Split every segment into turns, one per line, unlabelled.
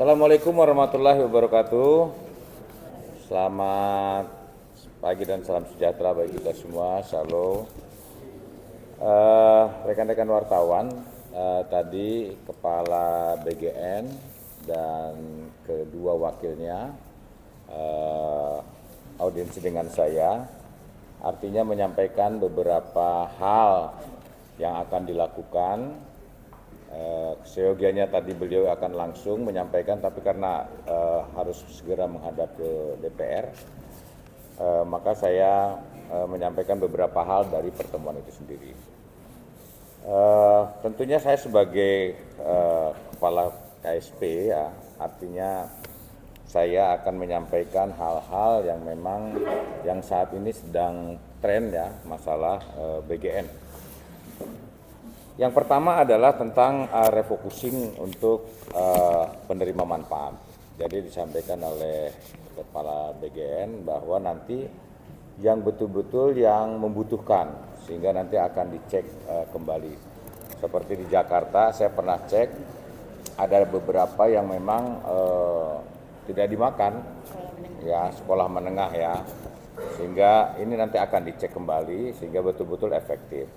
Assalamualaikum warahmatullahi wabarakatuh. Selamat pagi dan salam sejahtera bagi kita semua. Shalom. Rekan-rekan wartawan, tadi Kepala BGN dan kedua wakilnya audiensi dengan saya, artinya menyampaikan beberapa hal yang akan dilakukan. Seyogianya tadi beliau akan langsung menyampaikan, tapi karena harus segera menghadap ke DPR, maka saya menyampaikan beberapa hal dari pertemuan itu sendiri. Tentunya saya sebagai kepala KSP, ya, artinya saya akan menyampaikan hal-hal yang memang yang saat ini sedang tren, ya, masalah BGN. Yang pertama adalah tentang refocusing untuk penerima manfaat. Jadi disampaikan oleh Kepala BGN bahwa nanti yang betul-betul yang membutuhkan, sehingga nanti akan dicek kembali. Seperti di Jakarta saya pernah cek, ada beberapa yang memang tidak dimakan, ya, sekolah menengah, ya, sehingga ini nanti akan dicek kembali sehingga betul-betul efektif.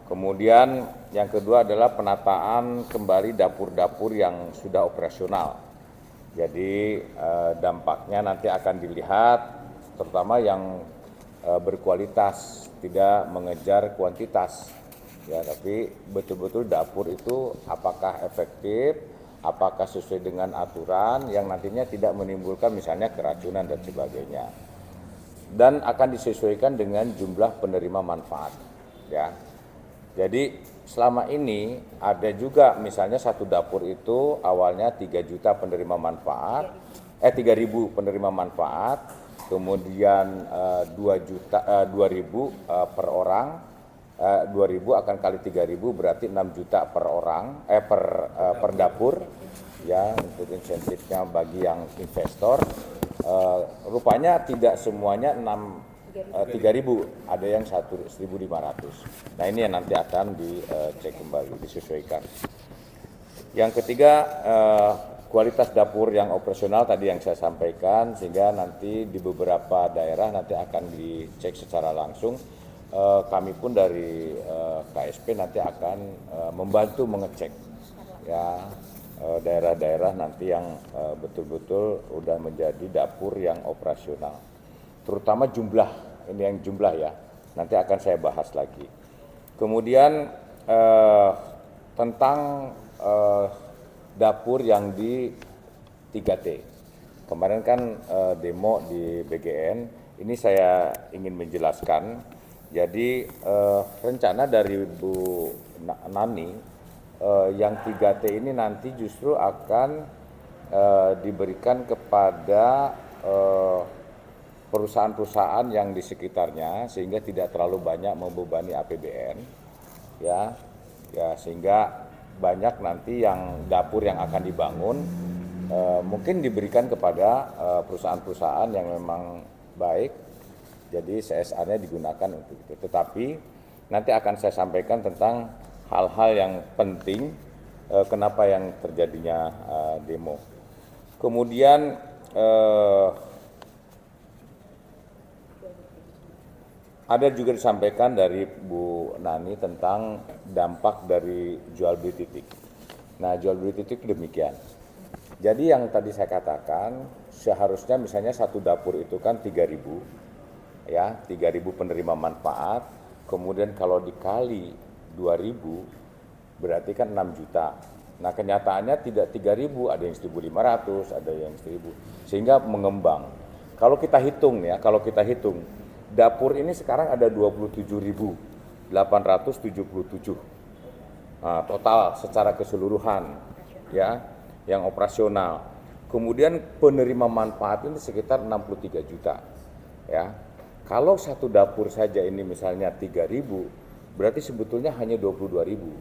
Kemudian yang kedua adalah penataan kembali dapur-dapur yang sudah operasional. Jadi dampaknya nanti akan dilihat, terutama yang berkualitas, tidak mengejar kuantitas, ya, tapi betul-betul dapur itu apakah efektif, apakah sesuai dengan aturan yang nantinya tidak menimbulkan misalnya keracunan dan sebagainya. Dan akan disesuaikan dengan jumlah penerima manfaat, ya. Jadi selama ini ada juga misalnya satu dapur itu awalnya 3 juta penerima manfaat, 3.000 penerima manfaat, kemudian 2.000 per orang, 2.000 akan kali 3.000 berarti 6 juta per orang, per dapur, ya, untuk insentifnya bagi yang investor. Rupanya tidak semuanya 3.000, ada yang 1.500. Nah, ini yang nanti akan dicek kembali, disesuaikan. Yang ketiga, kualitas dapur yang operasional tadi yang saya sampaikan, sehingga nanti di beberapa daerah nanti akan dicek secara langsung. Kami pun dari KSP nanti akan membantu mengecek, ya, daerah-daerah nanti yang betul-betul udah menjadi dapur yang operasional. Terutama jumlah, ini yang jumlah, ya, nanti akan saya bahas lagi. Kemudian tentang dapur yang di 3T. Kemarin kan demo di BGN, ini saya ingin menjelaskan. Jadi rencana dari Bu Nani, yang 3T ini nanti justru akan diberikan kepada perusahaan-perusahaan yang di sekitarnya, sehingga tidak terlalu banyak membebani APBN, ya, sehingga banyak nanti yang dapur yang akan dibangun mungkin diberikan kepada perusahaan-perusahaan yang memang baik, jadi CSR-nya digunakan untuk itu. Tetapi nanti akan saya sampaikan tentang hal-hal yang penting kenapa yang terjadinya demo. Kemudian ada juga disampaikan dari Bu Nani tentang dampak dari jual beli titik. Nah, jual beli titik demikian. Jadi yang tadi saya katakan, seharusnya misalnya satu dapur itu kan 3.000, ya, 3.000 penerima manfaat, kemudian kalau dikali 2.000 berarti kan 6 juta. Nah, kenyataannya tidak 3.000, ada yang 1.500, ada yang 1.000, sehingga mengembang. Kalau kita hitung, ya, dapur ini sekarang ada 27.877, nah, total secara keseluruhan, ya, yang operasional. Kemudian penerima manfaat ini sekitar 63 juta, ya. Kalau satu dapur saja ini misalnya 3.000, berarti sebetulnya hanya 22.000,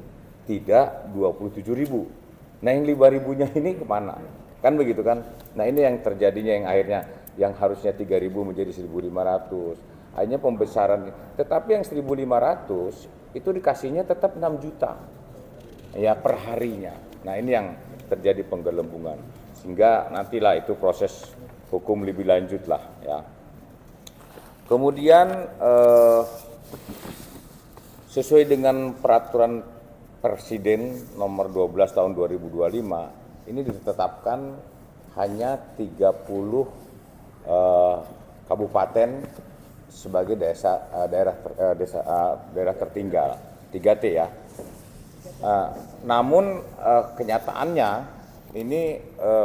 tidak 27.000. Nah, yang 5.000-nya ini kemana? Kan begitu kan? Nah, ini yang terjadinya, yang akhirnya yang harusnya 3.000 menjadi 1.500. Akhirnya pembesaran, tetapi yang 1.500 itu dikasihnya tetap 6 juta, ya, per harinya. Nah, ini yang terjadi penggelembungan. sehingga nantilah itu proses hukum lebih lanjut lah ya. Kemudian sesuai dengan peraturan Presiden nomor 12 tahun 2025 ini ditetapkan hanya 30 kabupaten sebagai daerah tertinggal 3T ya. Namun kenyataannya ini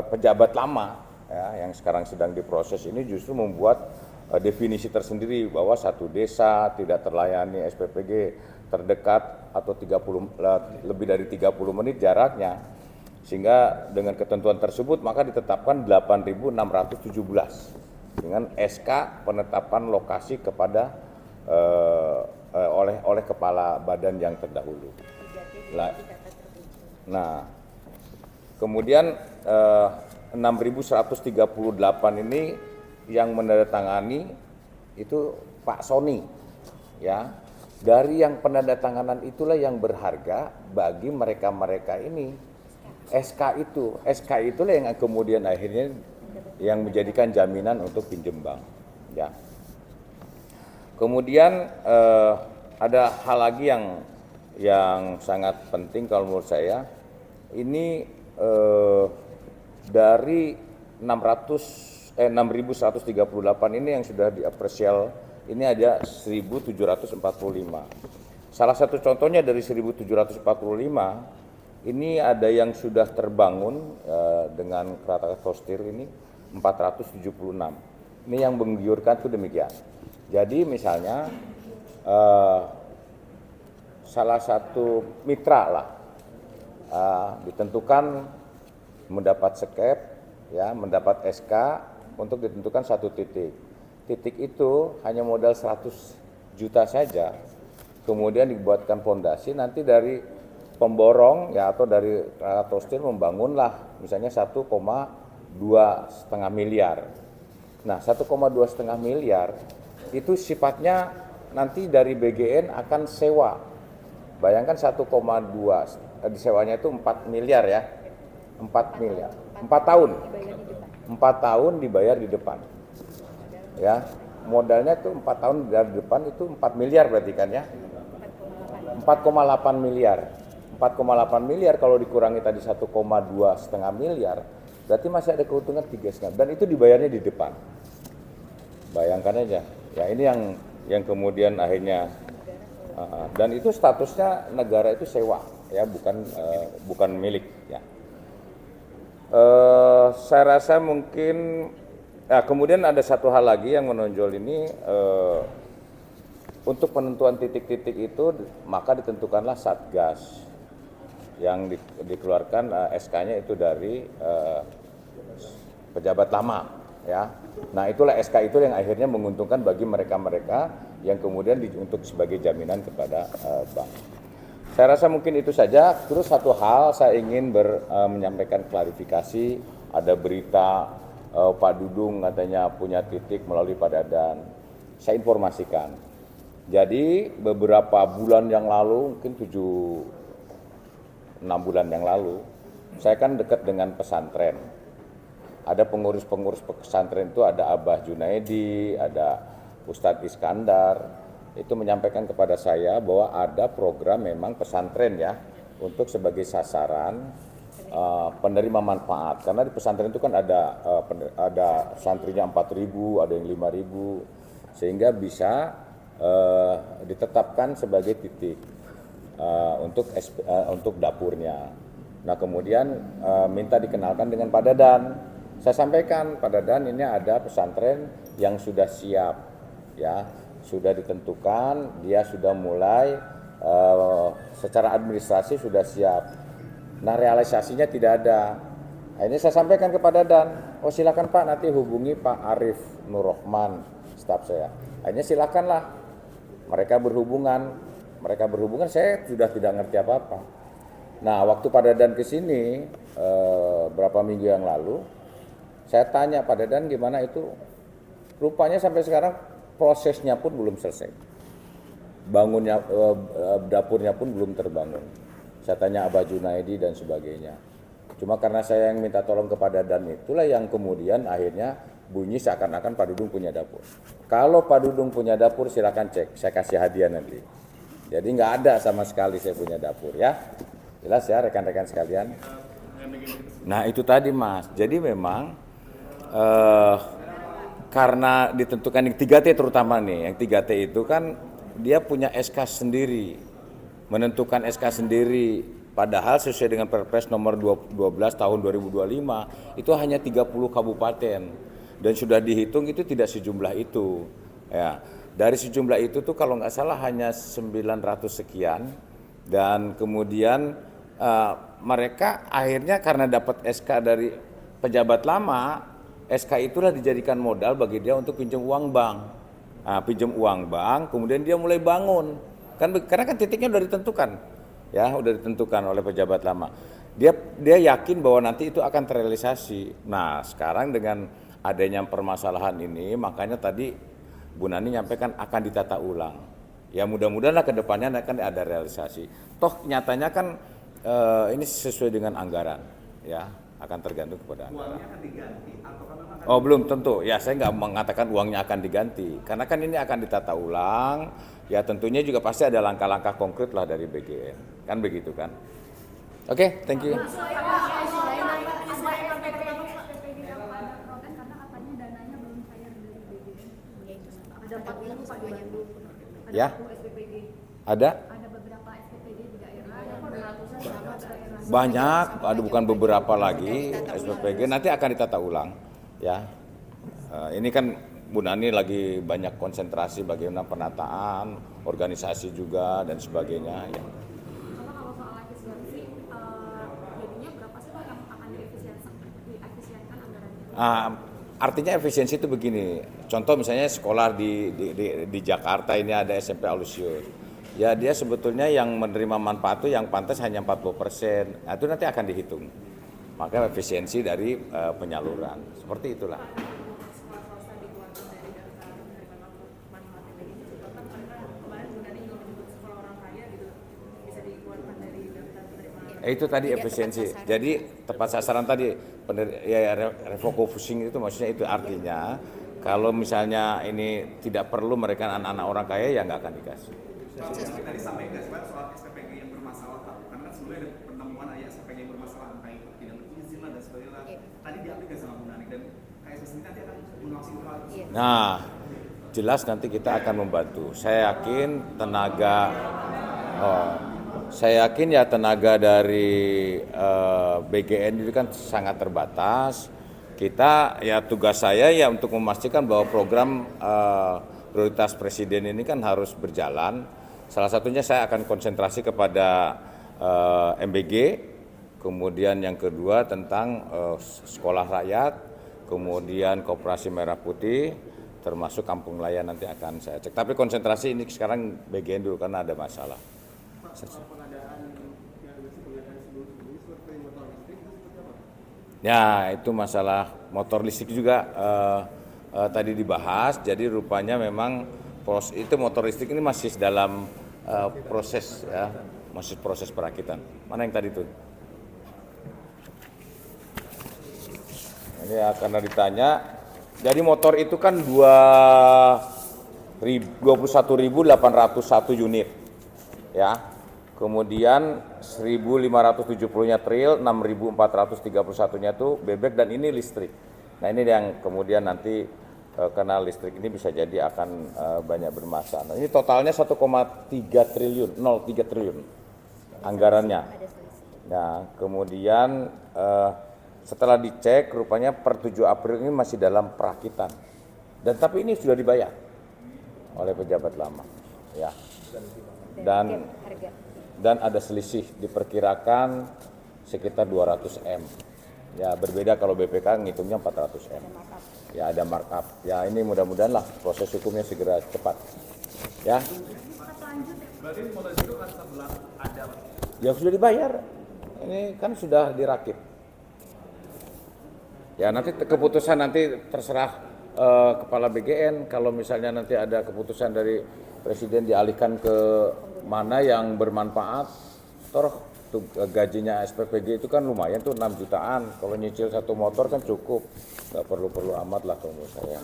pejabat lama ya, yang sekarang sedang diproses ini justru membuat definisi tersendiri bahwa satu desa tidak terlayani SPPG terdekat atau lebih dari 30 menit jaraknya, sehingga dengan ketentuan tersebut maka ditetapkan 8.617 dengan SK penetapan lokasi kepada oleh kepala badan yang terdahulu. Nah, kemudian 6.138 ini yang menandatangani itu Pak Sony ya. Dari yang penandatanganan itulah yang berharga bagi mereka-mereka ini. SK itulah yang kemudian akhirnya yang menjadikan jaminan untuk pinjam bank ya. Kemudian ada hal lagi yang sangat penting kalau menurut saya, ini dari 6.138 ini yang sudah diapresial ini ada 1.745. Salah satu contohnya dari 1.745 ini ada yang sudah terbangun dengan kereta Kostir ini 476. Ini yang menggiurkan itu demikian. Jadi misalnya salah satu mitra lah ditentukan mendapat skep ya, mendapat SK untuk ditentukan satu titik. Titik itu hanya modal 100 juta saja. Kemudian dibuatkan fondasi, nanti dari pemborong ya atau dari Kostir membangunlah misalnya 1,2 setengah miliar. Nah, 1,2 setengah miliar itu sifatnya nanti dari BGN akan sewa. Bayangkan 1,2 disewanya itu 4 miliar ya. 4 miliar. 4 tahun. 4 tahun dibayar di depan. Ya, modalnya itu 4 tahun dari depan itu 4 miliar berarti kan ya. 4,8 miliar. 4,8 miliar kalau dikurangi tadi 1,2 setengah miliar, berarti masih ada keuntungan 3,5, dan itu dibayarnya di depan. Bayangkan aja. Ya ini yang kemudian akhirnya dan itu statusnya negara itu sewa ya, bukan milik ya. Saya rasa mungkin kemudian ada satu hal lagi yang menonjol ini, untuk penentuan titik-titik itu maka ditentukanlah Satgas yang dikeluarkan SK-nya itu dari pejabat lama ya. Nah itulah SK itu yang akhirnya menguntungkan bagi mereka-mereka yang kemudian untuk sebagai jaminan kepada bank. Saya rasa mungkin itu saja. Terus satu hal saya ingin menyampaikan klarifikasi. Ada berita Pak Dudung katanya punya titik melalui Pak Dadan. Saya informasikan. Jadi beberapa bulan yang lalu, mungkin 6 bulan yang lalu, saya kan dekat dengan pesantren. Ada pengurus-pengurus pesantren itu, ada Abah Junaidi, ada Ustadz Iskandar, itu menyampaikan kepada saya bahwa ada program memang pesantren ya, untuk sebagai sasaran penerima manfaat. Karena di pesantren itu kan ada santrinya 4.000, ada yang 5.000, sehingga bisa ditetapkan sebagai titik untuk dapurnya. Nah kemudian minta dikenalkan dengan Pak Dadan. Saya sampaikan Pak Dadan, ini ada pesantren yang sudah siap ya, sudah ditentukan, dia sudah mulai secara administrasi sudah siap. Nah realisasinya tidak ada. Akhirnya saya sampaikan ke Pak Dadan, oh silakan Pak, nanti hubungi Pak Arif Nurrohman, staf saya. Akhirnya silakanlah mereka berhubungan, saya sudah tidak ngerti apa-apa. Nah waktu Pak Dadan ke sini berapa minggu yang lalu, saya tanya Pak Dadan gimana itu, rupanya sampai sekarang prosesnya pun belum selesai, dapurnya pun belum terbangun. Saya tanya Abah Junaidi dan sebagainya. Cuma karena saya yang minta tolong kepada Dan itulah yang kemudian akhirnya bunyi seakan-akan Pak Dudung punya dapur. Kalau Pak Dudung punya dapur silakan cek, saya kasih hadiah nanti. Jadi nggak ada sama sekali saya punya dapur ya. Jelas ya rekan-rekan sekalian. Nah itu tadi Mas, jadi memang karena ditentukan yang 3T terutama nih, yang 3T itu kan dia punya SK sendiri, menentukan SK sendiri, padahal sesuai dengan Perpres nomor 12 tahun 2025 itu hanya 30 kabupaten dan sudah dihitung itu tidak sejumlah itu. Ya, dari sejumlah itu tuh kalau nggak salah hanya 900 sekian dan kemudian mereka akhirnya karena dapat SK dari pejabat lama, SK itulah dijadikan modal bagi dia untuk pinjam uang bank. Nah, pinjam uang bank, kemudian dia mulai bangun. Karena kan titiknya udah ditentukan. Ya, udah ditentukan oleh pejabat lama. Dia yakin bahwa nanti itu akan terrealisasi. Nah, sekarang dengan adanya permasalahan ini, makanya tadi Bu Nani nyampaikan akan ditata ulang. Ya mudah-mudahan ke depannya akan ada realisasi. Toh nyatanya kan ini sesuai dengan anggaran, ya akan tergantung kepada anggaran. Uangnya akan diganti atau Oh belum tentu, ya saya nggak mengatakan uangnya akan diganti, karena kan ini akan ditata ulang, ya tentunya juga pasti ada langkah-langkah konkret lah dari BGN, kan begitu kan? Oke, thank you. Ya, ada? Banyak, ada bukan beberapa lagi SPPG, nanti akan ditata ulang. Ya, ini kan Bu Nani lagi banyak konsentrasi bagaimana penataan, organisasi juga dan sebagainya. Ya.
Kalau soal efisiensi, jadinya berapa sih Pak yang akan diefisienkan anggarannya?
Artinya efisiensi itu begini, contoh misalnya sekolah di Jakarta ini ada SMP Alusius. Ya dia sebetulnya yang menerima manfaat itu yang pantas hanya 40%, nah, itu nanti akan dihitung. Maka efisiensi dari penyaluran, seperti itulah. Itu tadi efisiensi. Jadi tepat sasaran tadi, ya refocusing itu maksudnya itu artinya kalau misalnya ini tidak perlu mereka anak-anak orang kaya ya nggak akan dikasih.
Tadi sampaikan soal SPPG yang bermasalah, karena sebelumnya ada penemuan SPPG yang bermasalah, kayak tidak berizin dan sebagainya. Tadi diaplikasi sama Bu Nani dan KSS ini nanti akan mengawasi itu.
Nah, jelas nanti kita akan membantu. Saya yakin ya tenaga dari BGN itu kan sangat terbatas. Kita ya tugas saya ya untuk memastikan bahwa program prioritas presiden ini kan harus berjalan. Salah satunya saya akan konsentrasi kepada MBG, kemudian yang kedua tentang sekolah rakyat, kemudian Koperasi Merah Putih, termasuk kampung nelayan nanti akan saya cek. Tapi konsentrasi ini sekarang BGN dulu karena ada masalah. Ya itu masalah motor listrik juga tadi dibahas. Jadi rupanya memang itu motor listrik ini masih dalam proses ya, masih proses perakitan. Mana yang tadi itu? Ini ya, karena ditanya. Jadi motor itu kan 21.801 unit, ya. Kemudian 1.570-nya trail, 6.431-nya itu bebek dan ini listrik. Nah ini yang kemudian nanti karena listrik ini bisa jadi akan banyak bermasalah. Ini totalnya 1,3 triliun, 0,3 triliun anggarannya. Nah kemudian setelah dicek rupanya per 7 April ini masih dalam perakitan. Dan tapi ini sudah dibayar oleh pejabat lama. Ya. Dan ada selisih diperkirakan sekitar 200 M. Ya berbeda kalau BPK ngitungnya 400 M. Ya ada markup. Ya ini mudah-mudahan lah proses hukumnya segera cepat. Ya.
Berarti modal itu kan sebelah ada.
Ya sudah dibayar. Ini kan sudah dirakit. Ya nanti keputusan nanti terserah kepala BGN. Kalau misalnya nanti ada keputusan dari presiden dialihkan ke mana yang bermanfaat, toh gajinya SPPG itu kan lumayan tuh 6 jutaan. Kalau nyicil satu motor kan cukup, nggak perlu amat lah kalau menurut saya.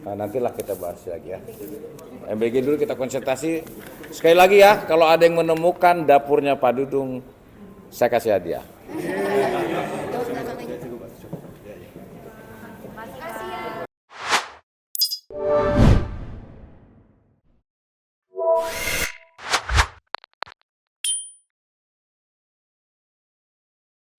Nah, nantilah kita bahas lagi ya. MBG dulu kita konsultasi. Sekali lagi ya, kalau ada yang menemukan dapurnya Pak Dudung, saya kasih hadiah.